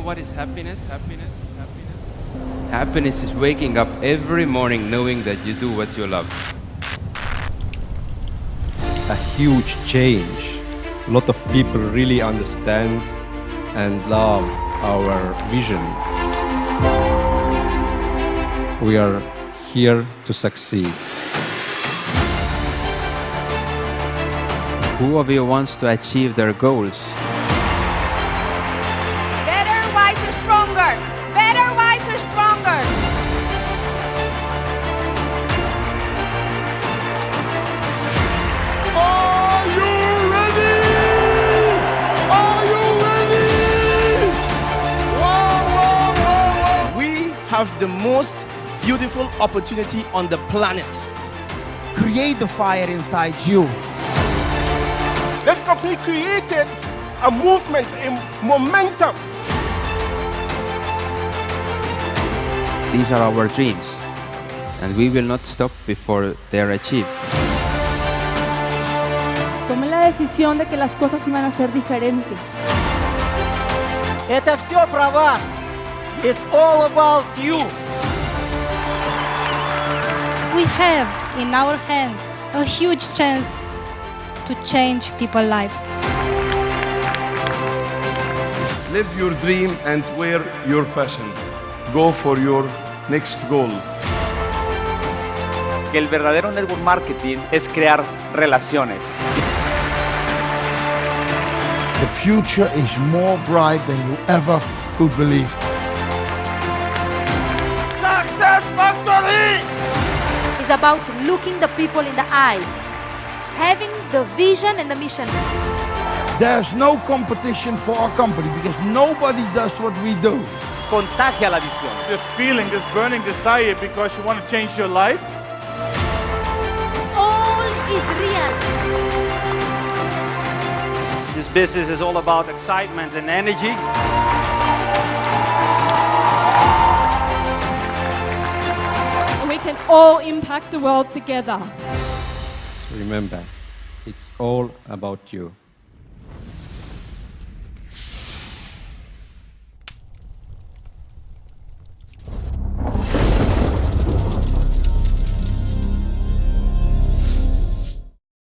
what is happiness? Happiness is waking up every morning knowing that you do what you love. A huge change. A lot of people really understand and love our vision. We are here to succeed. Who of you wants to achieve their goals? Better, wiser, stronger. Better, wiser, stronger. Are you ready? Are you ready? Wow. We have the most beautiful opportunity on the planet. Create the fire inside you. This company created a movement, a momentum. These are our dreams, and we will not stop before they are achieved. Tomé la decisión de que las cosas iban a ser diferentes. Это все про вас. It's all about you. We have in our hands a huge chance to change people's lives. Live your dream and wear your passion. Go for your next goal. El verdadero network marketing es crear relaciones. The future is more bright than you ever could believe. Success Factory! It's about looking the people in the eyes, having the vision and the mission. There's no competition for our company because nobody does what we do. Contagia la visión. This feeling, this burning desire because you want to change your life. All is real. This business is all about excitement and energy. And we can all impact the world together. So remember, it's all about you.